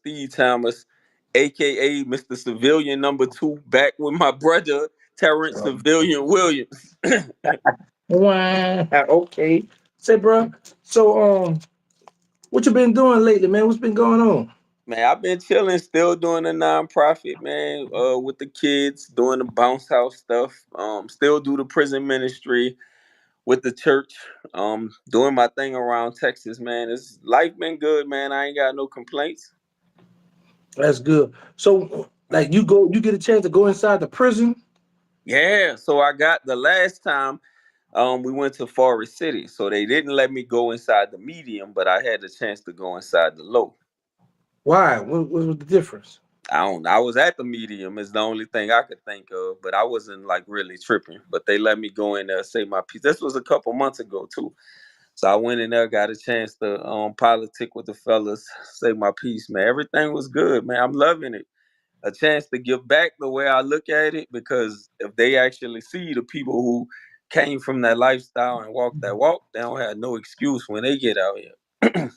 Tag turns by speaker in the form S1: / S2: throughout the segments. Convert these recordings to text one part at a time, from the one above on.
S1: Steve Thomas, aka Mr. Civilian number 2, back with my brother Terrence Civilian Williams.
S2: Wow. Okay. Say, bro. So, what you been doing lately, man? What's been going on?
S1: Man, I've been chilling, still doing the nonprofit, man, with the kids, doing the bounce house stuff. Still do the prison ministry with the church. Doing my thing around Texas, man. It's life been good, man. I ain't got no complaints.
S2: That's good. So, like, you get a chance to go inside the prison.
S1: Yeah, so I got the last time we went to Forest City. So they didn't let me go inside the medium, but I had the chance to go inside the low.
S2: Why? What was the difference?
S1: I was at the medium is the only thing I could think of, but I wasn't like really tripping. But they let me go in there and say my piece. This was a couple months ago too. So I went in there, got a chance to politic with the fellas, say my piece, man. Everything was good, man. I'm loving it. A chance to give back the way I look at it, because if they actually see the people who came from that lifestyle and walk that walk, they don't have no excuse when they get out here.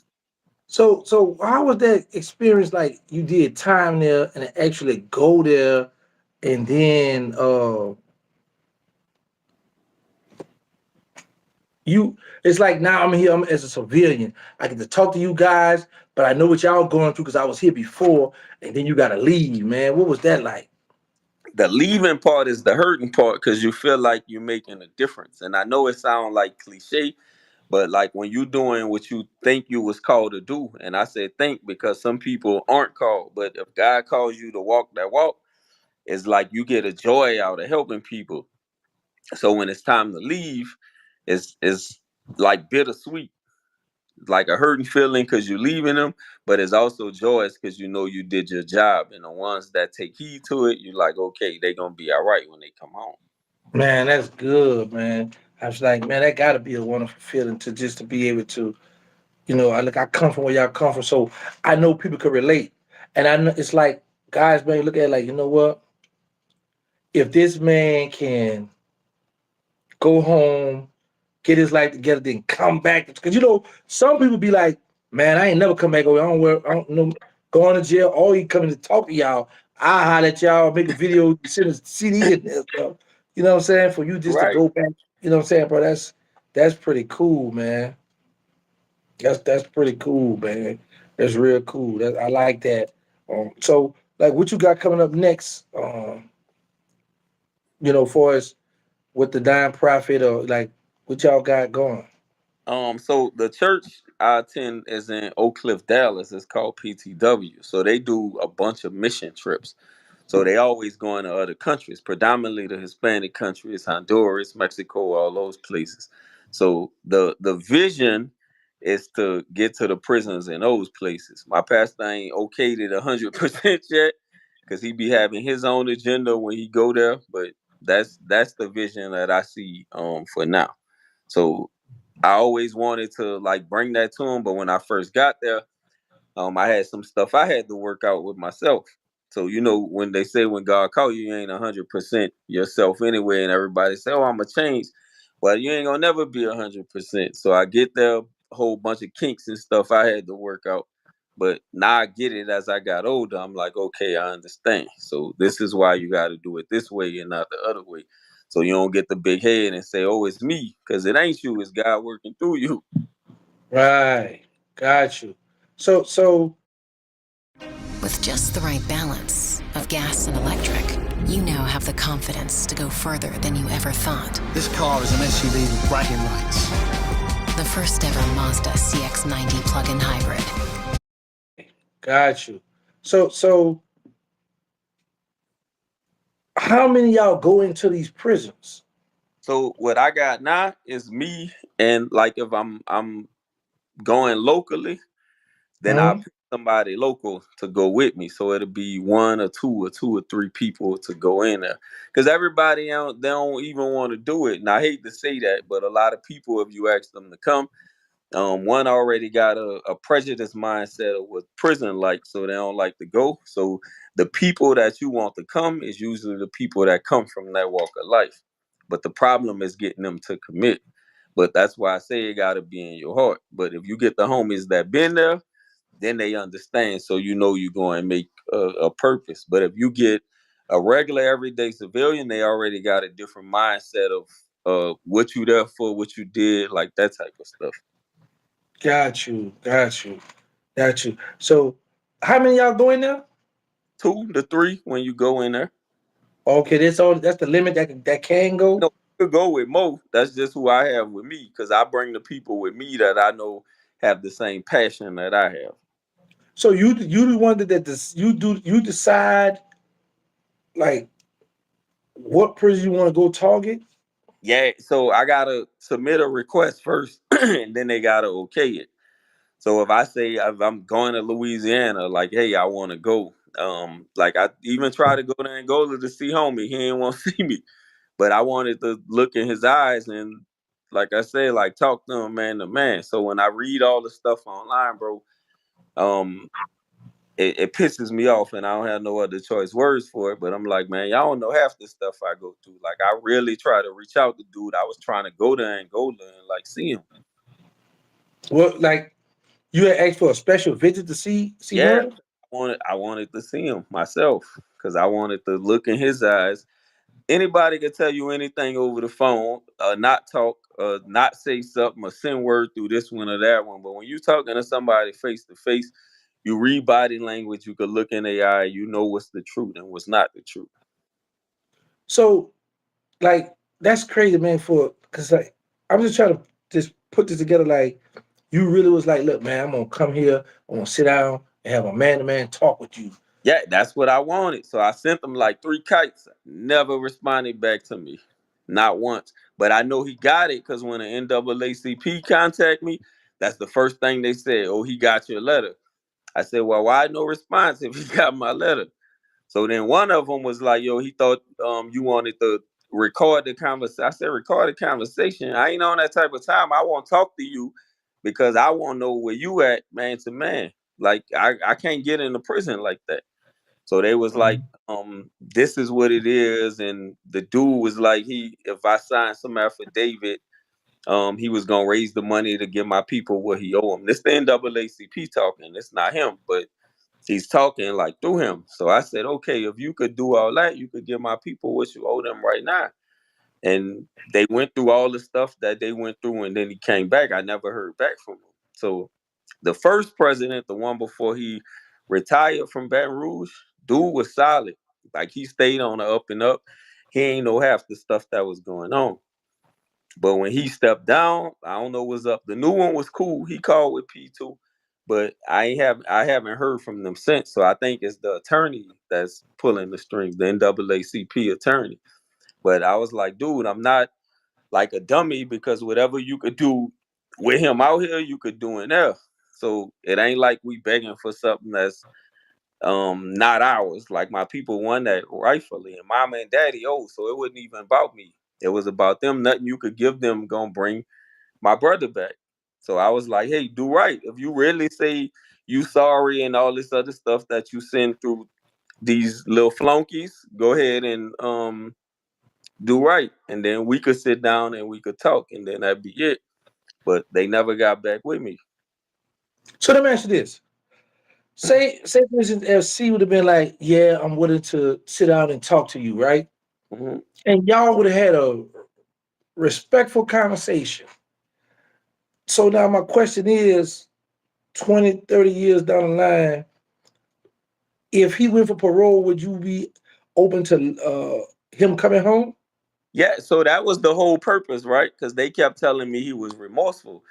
S2: So how was that experience? Like, you did time there and actually go there, and then you it's like now I'm here, I'm as a civilian. I get to talk to you guys, but I know what y'all going through because I was here before, and then you gotta leave, man. What was that like?
S1: The leaving part is the hurting part, because you feel like you're making a difference. And I know it sounds like cliche, but like when you doing what you think you was called to do, and I said think because some people aren't called, but if God calls you to walk that walk, it's like you get a joy out of helping people. So when it's time to leave, it's like bittersweet, like a hurting feeling because you're leaving them, but it's also joyous because you know you did your job. And the ones that take heed to it, you're like, okay, they're gonna be all right when they come home.
S2: Man, that's good, man. I was like, man, that gotta be a wonderful feeling to just to be able to, I come from where y'all come from, so I know people could relate. And I know it's like guys may look at it like, you know what? If this man can go home, get his life together, then come back. Because some people be like, man, I ain't never come back over. I don't know, going to jail. All he coming to talk to y'all. I holler at y'all, make a video, send a CD and stuff. You know what I'm saying? For you just to
S1: Right.
S2: go back. You know what I'm saying, bro? That's pretty cool, man. That's pretty cool, man. That's real cool. I like that. So like, what you got coming up next? For us with the dime profit, or like what y'all got going?
S1: So the church I attend is in Oak Cliff, Dallas. It's called PTW. So they do a bunch of mission trips. So they always going to other countries, predominantly the Hispanic countries, Honduras, Mexico, all those places. So the vision is to get to the prisons in those places. My pastor ain't okayed it 100% yet, because he be having his own agenda when he go there. But that's the vision that I see for now. So I always wanted to like bring that to him, but when I first got there, I had some stuff I had to work out with myself. So when they say when God call you, you ain't 100% yourself anyway, and everybody say, "Oh, I'm a change." Well, you ain't gonna never be 100%. So I get there, a whole bunch of kinks and stuff I had to work out. But now I get it as I got older. I'm like, okay, I understand. So this is why you got to do it this way and not the other way. So you don't get the big head and say, "Oh, it's me," because it ain't you. It's God working through you.
S2: Right. Got you. So
S3: With just the right balance of gas and electric, you now have the confidence to go further than you ever thought.
S4: This car is an SUV with bragging rights.
S3: The first ever Mazda CX-90 plug-in hybrid.
S2: got you. So how many of y'all go into these prisons?
S1: So what I got now is me, and like if I'm going locally, then I'll
S2: Hmm.
S1: pick somebody local to go with me. So it'll be one or two or three people to go in there. Because everybody they don't even want to do it. And I hate to say that, but a lot of people, if you ask them to come, one already got a prejudice mindset of what prison like, so they don't like to go. So the people that you want to come is usually the people that come from that walk of life. But the problem is getting them to commit. But that's why I say it got to be in your heart. But if you get the homies that been there, then they understand. So you know you go and make a purpose. But if you get a regular everyday civilian, they already got a different mindset of what you there for, what you did, like that type of stuff.
S2: Got you, got you, got you. So, how many y'all going now?
S1: 2 to 3 when you go in there.
S2: Okay, that's all. That's the limit that can go.
S1: No, you could go with Mo. That's just who I have with me because I bring the people with me that I know have the same passion that I have.
S2: So you the one that this you decide like what prison you want to go target.
S1: Yeah, so I gotta submit a request first, and then they gotta okay it. So if I say if I'm going to Louisiana, like, hey, I want to go. Like I even tried to go to Angola to see homie. He didn't want to see me, but I wanted to look in his eyes and, like I said, like talk to him man to man. So when I read all the stuff online, bro, um, it pisses me off, and I don't have no other choice words for it. But I'm like, man, y'all don't know half the stuff I go through. Like I really try to reach out to dude. I was trying to go to Angola and like see him.
S2: Well, like you had asked for a special visit to see
S1: Yeah,
S2: murder.
S1: I wanted to see him myself because I wanted to look in his eyes. Anybody can tell you anything over the phone, not talk, not say something, or send word through this one or that one. But when you talking to somebody face to face, you read body language. You could look in their eye. You know what's the truth and what's not the truth.
S2: So like that's crazy, man. For because like I'm just trying to just put this together. Like you really was like, look, man, I'm gonna come here. I'm gonna sit down and have a man to man talk with you.
S1: Yeah, that's what I wanted. So I sent him like 3 kites. Never responded back to me, not once. But I know he got it because when the NAACP contact me, that's the first thing they said. Oh, he got your letter. I said, well, why no response if he got my letter? So then one of them was like, yo, he thought you wanted to record the conversation. I said, record the conversation. I ain't on that type of time. I want to talk to you because I want to know where you at, man to man. Like I can't get into prison like that. So they was like, this is what it is. And the dude was like, if I signed some affidavit, he was gonna raise the money to give my people what he owe them. This the NAACP talking. It's not him, but he's talking like through him. So I said, okay, if you could do all that, you could give my people what you owe them right now. And they went through all the stuff that they went through, and then he came back. I never heard back from him. So the first president, the one before he retired from Baton Rouge, dude was solid. Like he stayed on the up and up. He ain't know half the stuff that was going on. But when he stepped down, I don't know what's up. The new one was cool. He called with P2, but I haven't heard from them since. So I think it's the attorney that's pulling the strings, the NAACP attorney. But I was like, dude, I'm not like a dummy because whatever you could do with him out here, you could do in there. So it ain't like we begging for something that's not ours. Like my people won that rightfully, and mama and daddy owe, so it wasn't even about me. It was about them. Nothing you could give them gonna bring my brother back. So I was like, hey, do right. If you really say you sorry and all this other stuff that you send through these little flunkies, go ahead and do right. And then we could sit down and we could talk and then that'd be it. But they never got back with me.
S2: So let me ask you this: say for instance, if C would have been like, yeah, I'm willing to sit down and talk to you, right?
S1: Hmm.
S2: And y'all would have had a respectful conversation. So now my question is 20, 30 years down the line, if he went for parole, would you be open to him coming home?
S1: Yeah, so that was the whole purpose, right? Because they kept telling me he was remorseful.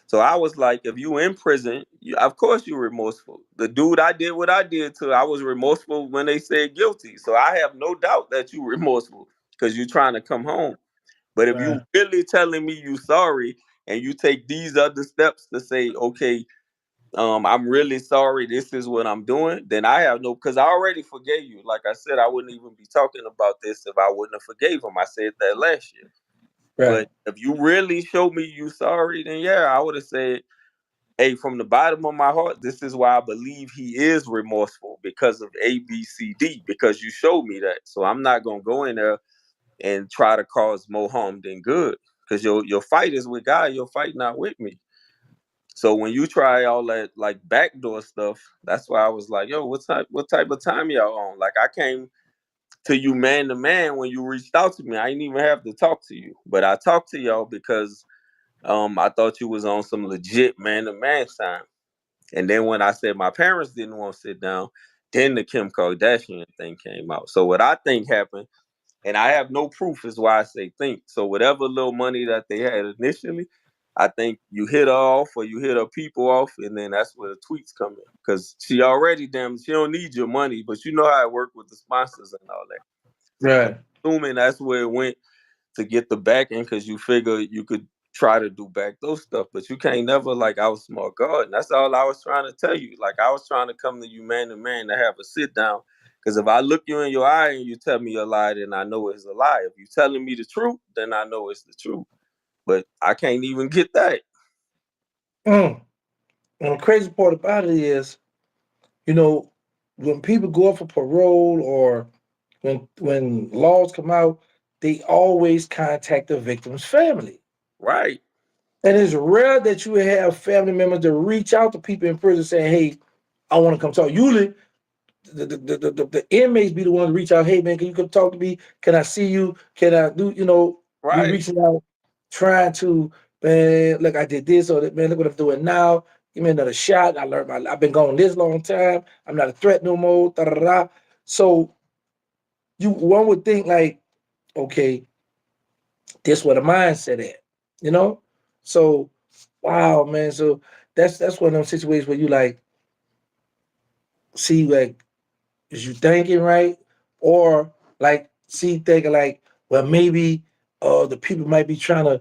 S1: So I was like, if you in prison, of course you're remorseful. The dude I did what I did to, I was remorseful when they said guilty. So I have no doubt that you remorseful because you're trying to come home. But if you
S2: Right.
S1: really telling me you sorry and you take these other steps to say, okay, I'm really sorry, this is what I'm doing, then I have no, because I already forgave you. Like I said, I wouldn't even be talking about this if I wouldn't have forgave him. I said that last year.
S2: Right.
S1: But if you really show me you sorry, then yeah, I would have said, hey, from the bottom of my heart, this is why I believe he is remorseful because of A, B, C, D, because you showed me that. So I'm not gonna go in there and try to cause more harm than good. Because your fight is with God, your fight not with me. So when you try all that like backdoor stuff, that's why I was like, yo, what type of time y'all on? Like I came to you man to man when you reached out to me. I didn't even have to talk to you. But I talked to y'all because I thought you was on some legit man to man time. And then when I said my parents didn't want to sit down, then the Kim Kardashian thing came out. So what I think happened, and I have no proof, is why I say think. So whatever little money that they had initially, I think you hit her off or you hit her people off, and then that's where the tweets come in. Because she already she don't need your money, but you know how it worked with the sponsors and all that. So
S2: Right.
S1: assuming that's where it went to get the backing, because you figure you could try to do back those stuff, but you can't never like outsmart God. And that's all I was trying to tell you. Like I was trying to come to you man to man to have a sit down. Because if I look you in your eye and you tell me a lie, then I know it's a lie. If you're telling me the truth, then I know it's the truth. But I can't even get that.
S2: Mm. And the crazy part about it is, you know, when people go up for parole or when laws come out, they always contact the victim's family.
S1: Right.
S2: And it's rare that you have family members that reach out to people in prison saying, "Hey, I want to come talk." Usually, the inmates be the ones to reach out. "Hey, man, can you come talk to me? Can I see you? Can I do?" Be
S1: Right.
S2: reaching out, trying to, man. Look, I did this or that. Man, look what I'm doing now. Give me another shot. I've been gone this long time. I'm not a threat no more. Da, da, da. So one would think like, okay, this where the mindset at, you know? So wow, man. So that's one of those situations where you like see like is you thinking right? Or like see thinking like, well maybe the people might be trying to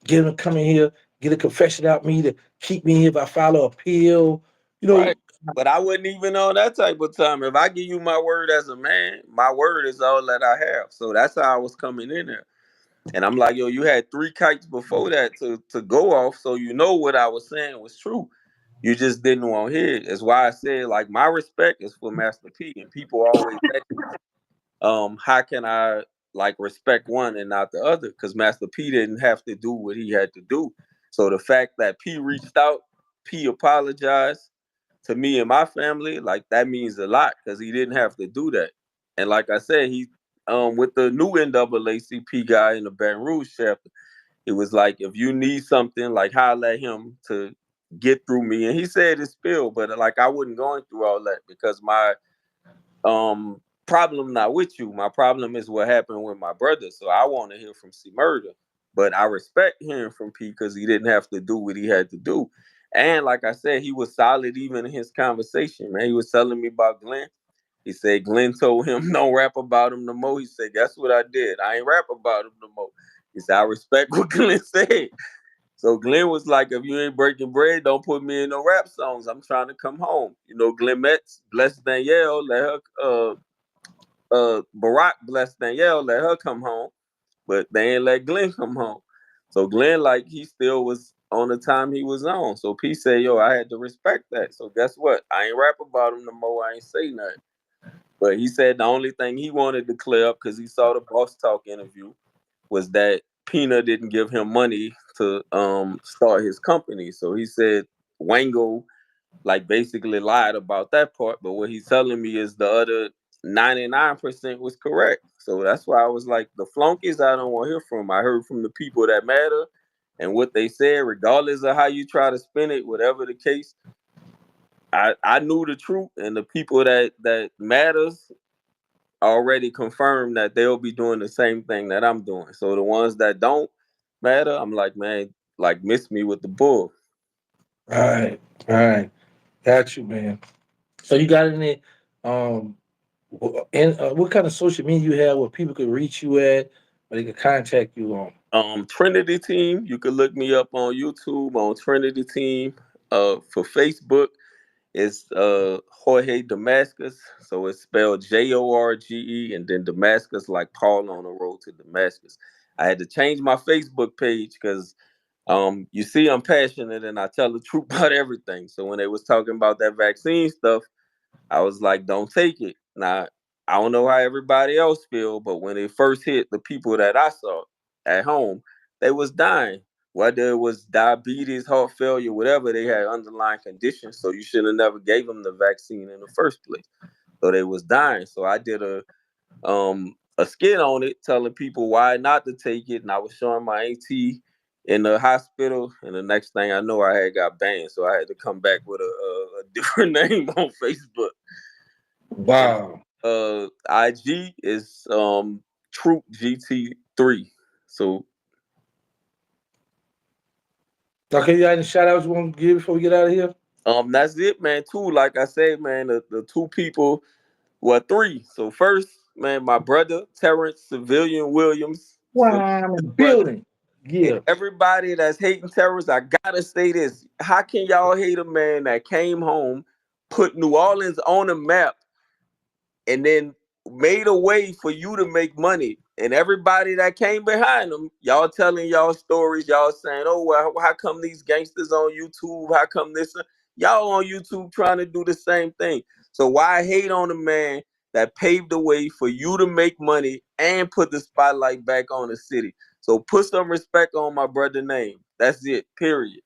S2: get them to come in here, get a confession out me to keep me here if I file an appeal. You
S1: Right.
S2: know,
S1: But I wasn't even on that type of time. If I give you my word as a man, my word is all that I have. So that's how I was coming in there. And I'm like, yo, you had three kites before that to go off, so you know what I was saying was true. You just didn't want to hear it. That's why I said, like, my respect is for Master P. And people always ask me, how can I like respect one and not the other? Because Master P didn't have to do what he had to do. So the fact that P reached out, P apologized to me and my family, like that means a lot because he didn't have to do that. And like I said, he with the new NAACP guy in the Baton Rouge chapter, it was like if you need something, like holler at him to get through me. And he said it's spill, but like I wasn't going through all that because my problem not with you. My problem is what happened with my brother. So I want to hear from C Murder. But I respect hearing from P because he didn't have to do what he had to do. And like I said, he was solid even in his conversation, man. He was telling me about Glenn. He said Glenn told him don't rap about him no more. He said, guess what I did? I ain't rap about him no more. He said, I respect what Glenn said. So Glenn was like, if you ain't breaking bread, don't put me in no rap songs. I'm trying to come home. You know, Glenn Metz, bless Danielle, let her Barack blessed Danielle, let her come home, but they ain't let Glenn come home. So Glenn, like he still was on the time he was on. So P said, yo, I had to respect that. So guess what? I ain't rap about him no more. I ain't say nothing. But he said the only thing he wanted to clear up because he saw the Boss Talk interview was that Pina didn't give him money to start his company. So he said Wango like basically lied about that part. But what he's telling me is the other 99% was correct. So that's why I was like, the flunkies I don't want to hear from. I heard from the people that matter and what they said, regardless of how you try to spin it, whatever the case. I knew the truth, and the people that matters already confirmed that they'll be doing the same thing that I'm doing. So the ones that don't matter, I'm like, man, like miss me with the bull.
S2: right, right. Got you, man. So you got any um and what kind of social media you have where people could reach you at or they could contact you on?
S1: Trinity Team. You can look me up on YouTube on Trinity Team. For Facebook, it's Jorge Damascus. So it's spelled Jorge and then Damascus like Paul on the road to Damascus. I had to change my Facebook page because you see I'm passionate and I tell the truth about everything. So when they was talking about that vaccine stuff, I was like, don't take it. Now, I don't know how everybody else feel, but when it first hit the people that I saw at home, they was dying. whether it was diabetes, heart failure, whatever, they had underlying conditions. So you should have never gave them the vaccine in the first place. So they was dying. So I did a skit on it, telling people why not to take it, and I was showing my AT in the hospital. And the next thing I know, I had got banned, so I had to come back with a different name on Facebook. And
S2: Wow.
S1: IG is Troop GT3. So
S2: Okay, you got any shout outs you want to give before we get out of here?
S1: that's it, man. Two, like I said, man, the two people, well, three. So first, man, my brother Terrence Civilian Williams,
S2: Wow,
S1: salute
S2: I'm
S1: his
S2: in the
S1: brother.
S2: building.
S1: And
S2: Yeah.
S1: everybody that's hating terrorists, I gotta say this: how can y'all hate a man that came home, put New Orleans on the map, and then made a way for you to make money? And everybody that came behind them, y'all telling y'all stories, y'all saying, "Oh, well, how come these gangsters on YouTube? How come this?" Y'all on YouTube trying to do the same thing. So why hate on a man that paved the way for you to make money and put the spotlight back on the city? So put some respect on my brother name. That's it. Period.